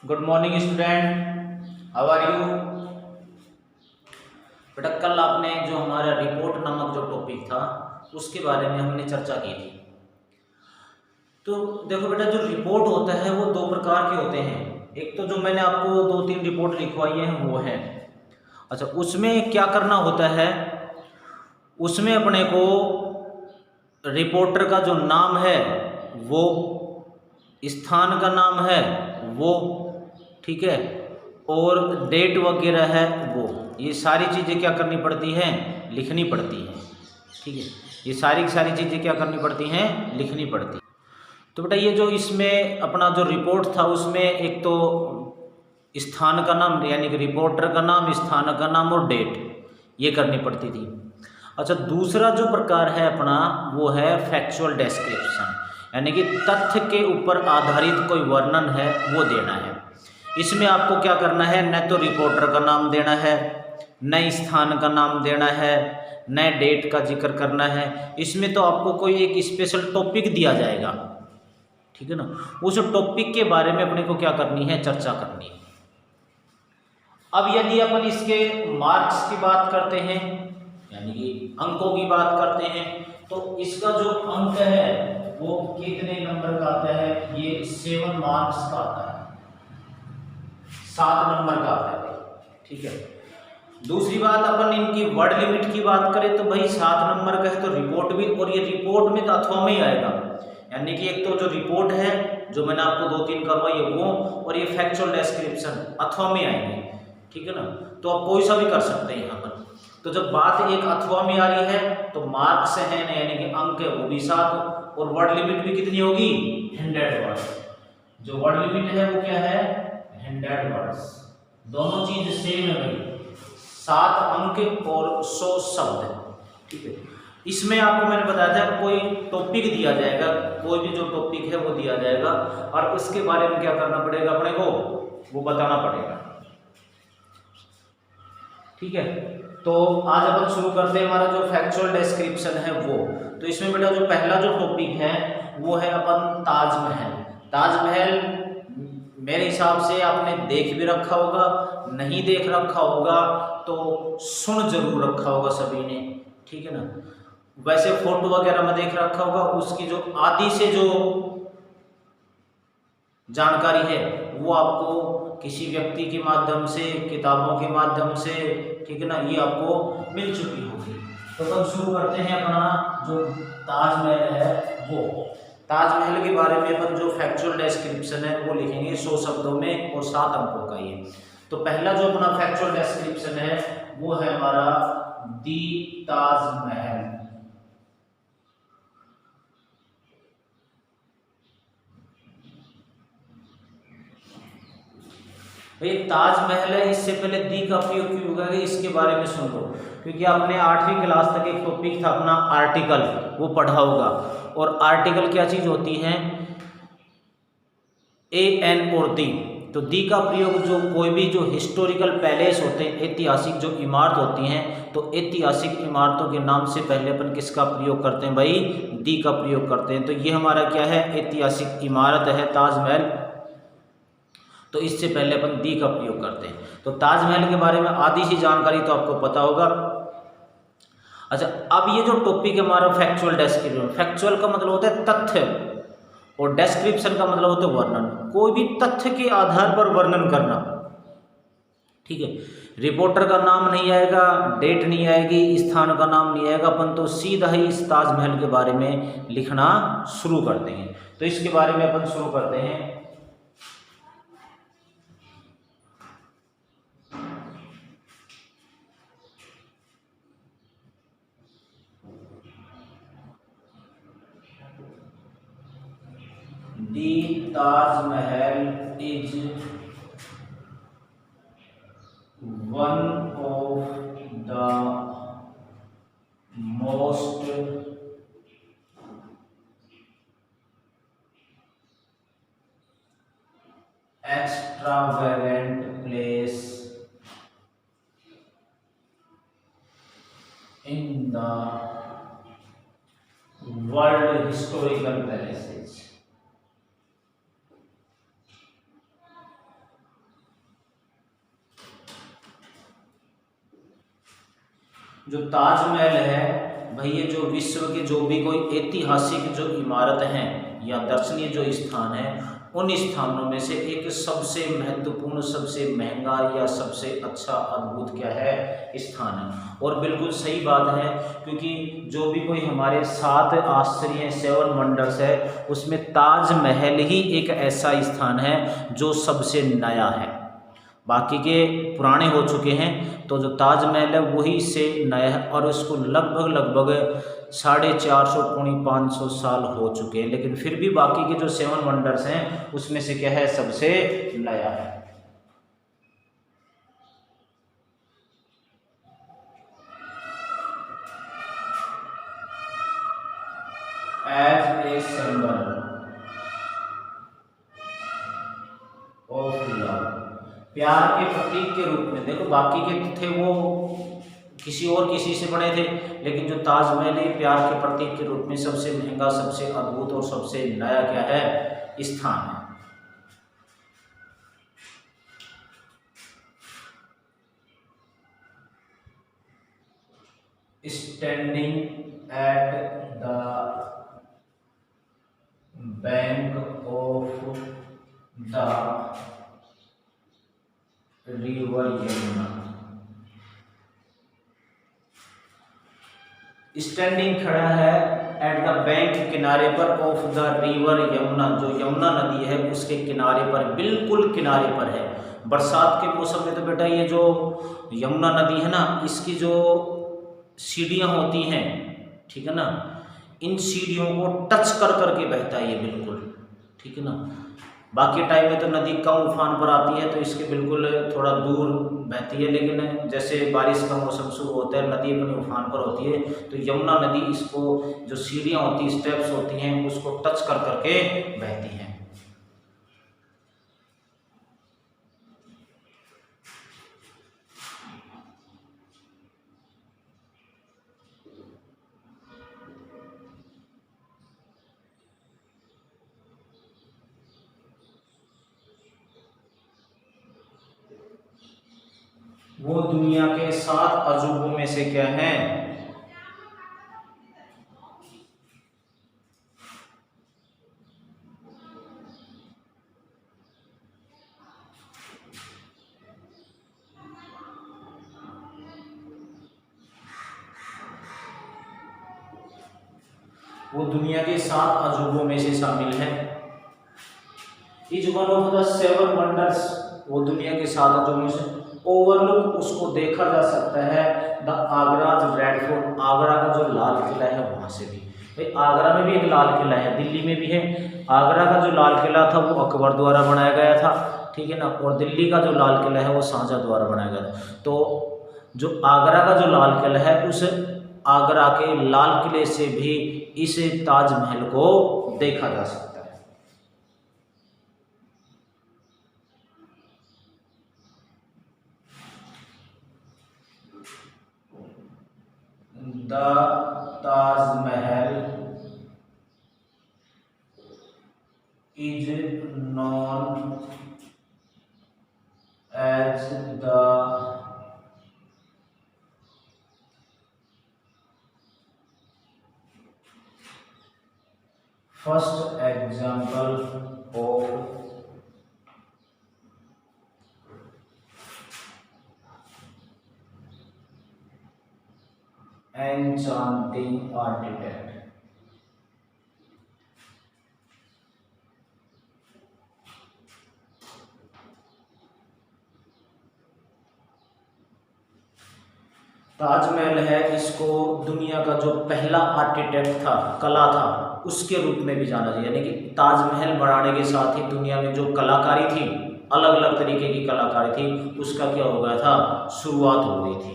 Good morning student, how are you. बेटा कल आपने जो हमारा रिपोर्ट नामक जो टॉपिक था उसके बारे में हमने चर्चा की थी। तो देखो बेटा, जो रिपोर्ट होता है वो दो प्रकार के होते हैं। एक तो जो मैंने आपको दो तीन रिपोर्ट लिखवाई है वो है। अच्छा, उसमें क्या करना होता है, उसमें अपने को रिपोर्टर का जो नाम है वो, स्थान का नाम है वो, ठीक है, और डेट वगैरह है वो, ये सारी चीज़ें क्या करनी पड़ती हैं, लिखनी पड़ती हैं। ठीक है, ये सारी की सारी चीज़ें क्या करनी पड़ती हैं, लिखनी पड़ती। तो बेटा ये जो इसमें अपना जो रिपोर्ट था उसमें एक तो स्थान का नाम यानी कि रिपोर्टर का नाम, स्थान का नाम और डेट, ये करनी पड़ती थी। अच्छा, दूसरा जो प्रकार है अपना वो है फैक्चुअल डिस्क्रिप्शन, यानी कि तथ्य के ऊपर आधारित कोई वर्णन है वो देना है। इसमें आपको क्या करना है, न तो रिपोर्टर का नाम देना है, न स्थान का नाम देना है, न डेट का जिक्र करना है। इसमें तो आपको कोई एक स्पेशल टॉपिक दिया जाएगा, ठीक है ना, उस टॉपिक के बारे में अपने को क्या करनी है, चर्चा करनी है। अब यदि अपन इसके मार्क्स की बात करते हैं यानी कि अंकों की बात करते हैं, तो इसका जो अंक है वो कितने नंबर का आता है, ये 7 मार्क्स का आता है, 7 नंबर का आता है भाई, ठीक है। दूसरी बात, अपन इनकी वर्ड लिमिट की बात करें तो भाई 7 नंबर का है तो रिपोर्ट भी, और ये रिपोर्ट में तो अथवा में ही आएगा, यानी कि एक तो जो रिपोर्ट है जो मैंने आपको 2-3 करवाई है वो, और ये फैक्चुअल डिस्क्रिप्शन अथवा में आएंगे, ठीक है ना। तो आप कोई सा भी कर सकते हैं यहाँ पर। तो जब बात एक अथवा में आ रही है तो मार्क्स है ना, यानी कि अंक है वो भी 7, और वर्ड लिमिट भी कितनी होगी, 100 वर्ड्स। जो वर्ड लिमिट है वो क्या है, 100 वर्ड्स। दोनों चीज सेम है भाई, 7 अंक और 100 शब्द, ठीक है। इसमें आपको मैंने बताया था कोई टॉपिक दिया जाएगा, कोई भी जो टॉपिक है वो दिया जाएगा, और उसके बारे में क्या करना पड़ेगा अपने को, वो बताना पड़ेगा, ठीक है। तो आज अपन शुरू करते हैं हमारा जो फैक्चुअल डिस्क्रिप्शन है वो। तो इसमें बेटा जो पहला जो टॉपिक है वो है अपन ताजमहल। ताजमहल मेरे हिसाब से आपने देख भी रखा होगा, नहीं देख रखा होगा तो सुन जरूर रखा होगा सभी ने, ठीक है ना। वैसे फोटो वगैरह में देख रखा होगा, उसकी जो आदि से जो जानकारी है वो आपको किसी व्यक्ति के माध्यम से, किताबों के माध्यम से, ठीक है ना, ये आपको मिल चुकी होगी। तो अब शुरू करते हैं अपना जो ताजमहल है वो। ताजमहल के बारे में अपन जो फैक्चुअल डिस्क्रिप्शन है वो लिखेंगे 100 शब्दों में और 7 अंकों का ये। तो पहला जो अपना फैक्चुअल डिस्क्रिप्शन है वो है हमारा दी ताजमहल। भाई ताजमहल है, इससे पहले दी का प्रयोग क्यों होगा इसके बारे में सुन लो, क्योंकि आपने 8वीं क्लास तक एक टॉपिक था अपना आर्टिकल, वो पढ़ा होगा। और आर्टिकल क्या चीज होती है, ए एन और दी। तो दी का प्रयोग जो कोई भी जो हिस्टोरिकल पैलेस होते हैं, ऐतिहासिक जो इमारत होती हैं, तो ऐतिहासिक इमारतों के नाम से पहले अपन किसका प्रयोग करते हैं भाई, दी का प्रयोग करते हैं। तो ये हमारा क्या है, ऐतिहासिक इमारत है ताजमहल, तो इससे पहले अपन दी का प्रयोग करते हैं। तो ताजमहल के बारे में आधी सी जानकारी तो आपको पता होगा। अच्छा, अब ये जो टॉपिक है हमारा फैक्चुअल डिस्क्रिप्शन, फैक्चुअल का मतलब होता है तथ्य, और डिस्क्रिप्शन का मतलब होता है वर्णन, कोई भी तथ्य के आधार पर वर्णन करना, ठीक है। रिपोर्टर का नाम नहीं आएगा, डेट नहीं आएगी, स्थान का नाम नहीं आएगा, अपन तो सीधा ही इस ताजमहल के बारे में लिखना शुरू कर देंगे। तो इसके बारे में अपन शुरू करते हैं। The Taj Mahal is one of the most extravagant place in the world historical palaces. जो ताजमहल है भाई, ये जो विश्व के जो भी कोई ऐतिहासिक जो इमारत हैं या दर्शनीय जो स्थान है, उन स्थानों में से एक सबसे महत्वपूर्ण, सबसे महंगा या सबसे अच्छा अद्भुत क्या है, स्थान है। और बिल्कुल सही बात है, क्योंकि जो भी कोई हमारे 7 आश्चर्य 7 वंडर्स है, उसमें ताजमहल ही एक ऐसा स्थान है जो सबसे नया है। बाकी के पुराने हो चुके हैं, तो जो ताजमहल है वही से नया है, और उसको लगभग 450 पौने 500 साल हो चुके हैं, लेकिन फिर भी बाकी के जो 7 वंडर्स हैं उसमें से क्या है, सबसे नया है। As a symbol of love, प्यार के प्रतीक के रूप में। देखो बाकी के थे वो किसी से बने थे, लेकिन जो ताजमहल है प्यार के प्रतीक के रूप में सबसे महंगा, सबसे अद्भुत और सबसे नया क्या है, स्थान है। Standing at the bank of the river Yamuna, standing खड़ा है एट द बैंक, किनारे पर, ऑफ द रिवर यमुना, जो यमुना नदी है उसके किनारे पर, बिल्कुल किनारे पर है। बरसात के मौसम में तो बेटा ये जो यमुना नदी है ना, इसकी जो सीढ़ियाँ होती हैं, ठीक है ना, इन सीढ़ियों को टच कर करके बहता है ये बिल्कुल, ठीक है ना। बाकी टाइम में तो नदी कम उफान पर आती है तो इसके बिल्कुल थोड़ा दूर बहती है, लेकिन जैसे बारिश का मौसम शुरू होता है नदी अपने उफान पर होती है, तो यमुना नदी इसको जो सीढ़ियाँ होती हैं, स्टेप्स होती हैं, उसको टच कर करके बहती हैं। वो दुनिया के 7 अजूबों में से क्या है, वो दुनिया के 7 अजूबों में से शामिल है। Is one of the 7 wonders, वो दुनिया के 7 अजूबों से। ओवरलुक, उसको देखा जा सकता है, द आगराज रेड फोर्ट, आगरा का जो लाल किला है वहाँ से भी। भाई आगरा में भी एक लाल किला है, दिल्ली में भी है। आगरा का जो लाल किला था वो अकबर द्वारा बनाया गया था, ठीक है ना, और दिल्ली का जो लाल किला है वो शाहजहाँ द्वारा बनाया गया था। तो जो आगरा का जो लाल किला है, उस आगरा के लाल किले से भी इस ताजमहल को देखा जा सकता है। The Taj Mahal is known as the first example of enchanting architect। Taj Mahal है, इसको दुनिया का जो पहला आर्किटेक्ट था, कला था, उसके रूप में भी जाना जाए। यानी कि ताजमहल बनाने के साथ ही दुनिया में जो कलाकारी थी, अलग अलग तरीके की कलाकारी थी, उसका क्या हो गया था, शुरुआत हो गई थी।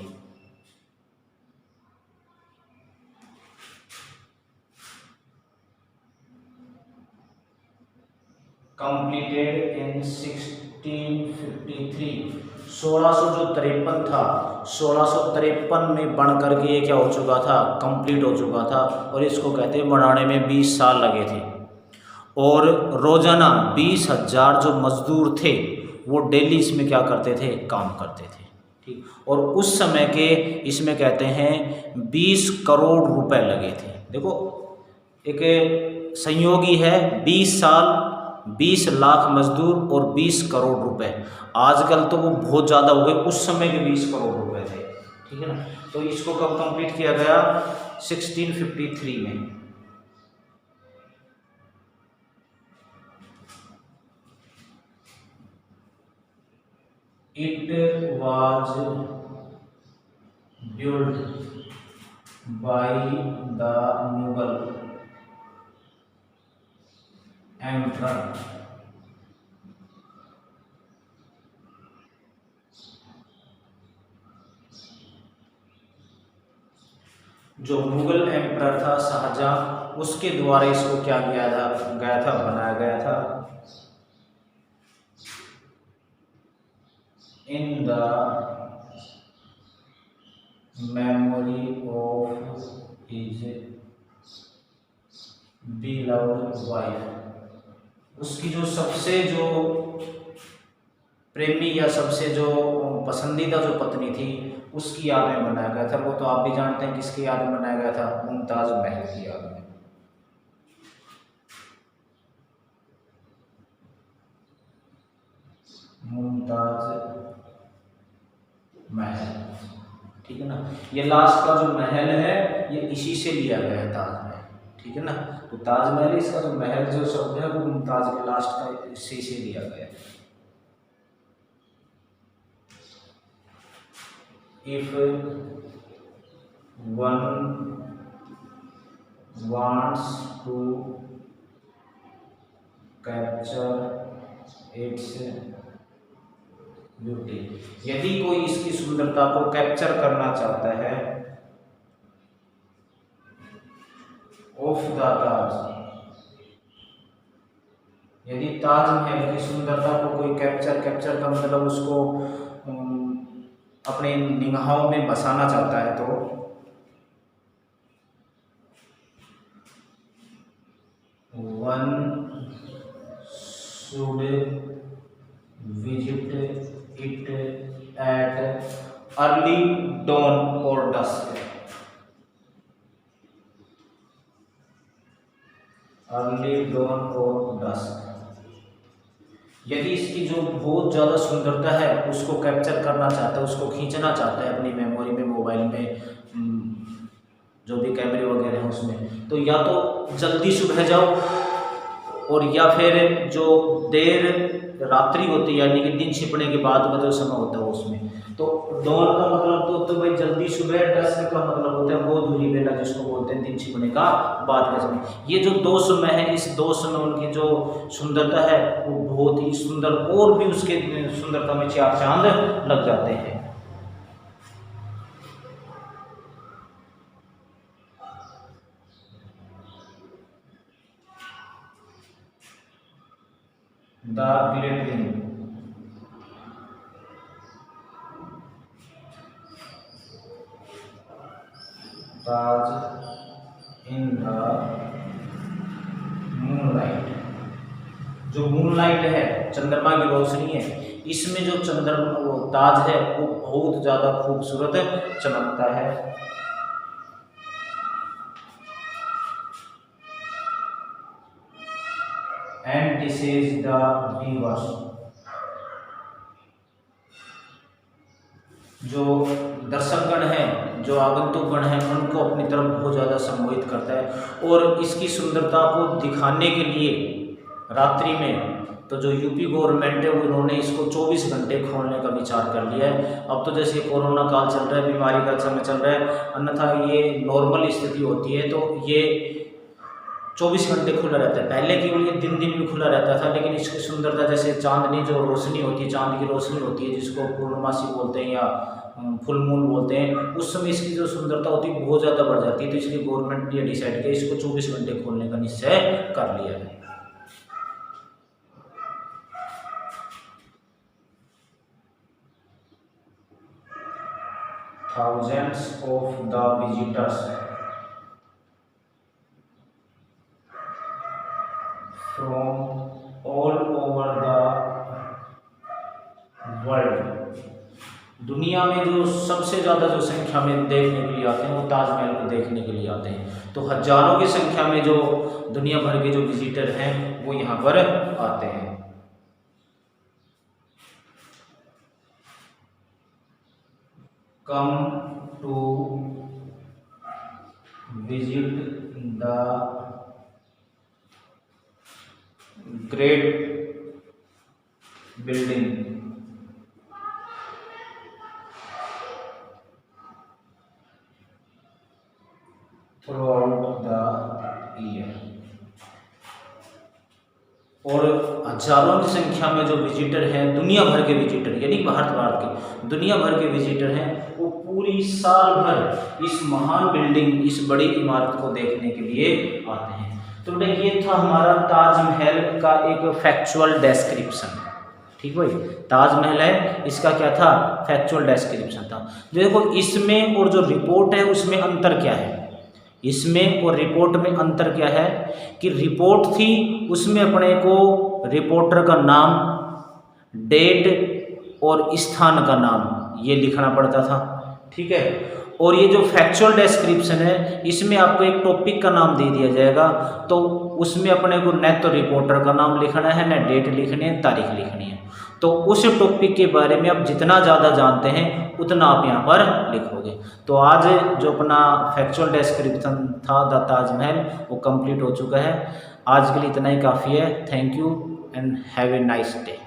कंप्लीटेड इन 1653, 1653 था, 1653 में बन करके ये क्या हो चुका था, कंप्लीट हो चुका था। और इसको कहते हैं बनाने में 20 साल लगे थे। और रोजाना 20,000 जो मजदूर थे वो डेली इसमें क्या करते थे, काम करते थे। ठीक। और उस समय के इसमें कहते हैं 20 करोड़ रुपए लगे थे। देखो एक संयोगी है, 20 साल, 20 लाख मजदूर और 20 करोड़ रुपए। आजकल तो वो बहुत ज़्यादा हो गए, उस समय के 20 करोड़ रुपए थे, ठीक है ना। तो इसको कब कंप्लीट किया गया? 1653 में। It was built by the Mughal emperor जो मुगल एम्परर था शाहजहां, उसके द्वारा इसको क्या किया गया था, बनाया गया था। In the memory of his beloved wife, उसकी जो सबसे जो प्रेमी या सबसे जो पसंदीदा जो पत्नी थी, उसकी याद में बनाया गया था। वो तो आप भी जानते हैं किसकी याद में बनाया गया था? मुमताज महल की याद में। मुमताज महल, ठीक है ना। ये लास्ट का जो महल है ये इसी से लिया गया है, ताजमहल, ठीक है ना। तो ताजमहल, इसका जो महल जो शब्द है वो मुमताज के लास्ट का इसी से लिया गया है। If one wants to capture its beauty, यदि कोई इसकी सुंदरता को कैप्चर करना चाहता है, ऑफ द ताज, यदि ताजमहल की सुंदरता को कोई कैप्चर का मतलब उसको अपने निगाहों में बसाना चाहता है, तो one should visit it at early dawn और डस्क, अर्ली डॉन और डस्क। यदि इसकी जो बहुत ज़्यादा सुंदरता है उसको कैप्चर करना चाहता है, उसको खींचना चाहता है अपनी मेमोरी में, मोबाइल में, जो भी कैमरे वगैरह हैं उसमें, तो या तो जल्दी सुबह जाओ, और या फिर जो देर रात्रि होती है यानी कि दिन छिपने के बाद का जो समय होता है उसमें। तो डॉन का मतलब तो भाई जल्दी सुबह, डस्क का मतलब होता है वो दूरी बेला जिसको बोलते हैं दिन छिपने का बाद का समय। ये जो दो समय है, इस दो समय उनकी जो सुंदरता है वो बहुत ही सुंदर, और भी उसके सुंदरता में चार चांद लग जाते हैं। The glittering Taj in the moonlight, जो मूनलाइट है चंद्रमा की रोशनी है, इसमें जो चंद्रमा वो ताज है वो बहुत ज़्यादा खूबसूरत चमकता है। And this is the viewers, जो दर्शकगण हैं, जो आगंतुकगण हैं, उनको अपनी तरफ बहुत ज़्यादा सम्मोहित करता है। और इसकी सुंदरता को दिखाने के लिए रात्रि में तो जो यूपी गवर्नमेंट है उन्होंने इसको 24 घंटे खोलने का विचार कर लिया है। अब तो जैसे कोरोना काल चल रहा है, बीमारी का समय चल रहा है, अन्यथा ये नॉर्मल स्थिति होती है तो ये 24 घंटे खुला रहता है। पहले केवल ये दिन दिन भी खुला रहता था, लेकिन इसकी सुंदरता जैसे चांदनी जो रोशनी होती है, चांद की रोशनी होती है जिसको पूर्णमासी बोलते हैं या फुल मून बोलते हैं, उस समय इसकी जो सुंदरता होती है बहुत ज़्यादा बढ़ जाती है। तो इसलिए गवर्नमेंट ने ये डिसाइड किया इसको 24 घंटे खोलने का निश्चय कर लिया है। Thousands of the visitors from all over the world दुनिया में जो सबसे ज़्यादा जो संख्या में देखने के लिए आते हैं वो ताजमहल को देखने के लिए आते हैं। तो हजारों की संख्या में जो दुनिया भर के जो विजिटर हैं वो यहाँ पर आते हैं। Come to visit the great building throughout the year. और हजारों की संख्या में जो विजिटर हैं, दुनिया भर के विजिटर, यानी भारत के दुनिया भर के विजिटर हैं, वो पूरी साल भर इस महान बिल्डिंग, इस बड़ी इमारत को देखने के लिए आते हैं। तो बेटा ये था हमारा ताजमहल का एक फैक्चुअल डिस्क्रिप्शन। ठीक भाई, ताजमहल है, इसका क्या था, फैक्चुअल डिस्क्रिप्शन था। देखो इसमें और जो रिपोर्ट है उसमें अंतर क्या है, इसमें और रिपोर्ट में अंतर क्या है कि रिपोर्ट थी उसमें अपने को रिपोर्टर का नाम, डेट और स्थान का नाम ये लिखना पड़ता था। ठीक है, और ये जो फैक्चुअल डिस्क्रिप्शन है इसमें आपको एक टॉपिक का नाम दे दिया जाएगा, तो उसमें अपने को न तो रिपोर्टर का नाम लिखना है, न डेट लिखनी है, तारीख लिखनी है। तो उस टॉपिक के बारे में आप जितना ज़्यादा जानते हैं उतना आप यहाँ पर लिखोगे। तो आज जो अपना फैक्चुअल डिस्क्रिप्शन था द ताजमहल वो कंप्लीट हो चुका है। आज के लिए इतना ही काफ़ी है। Thank you and have a nice day.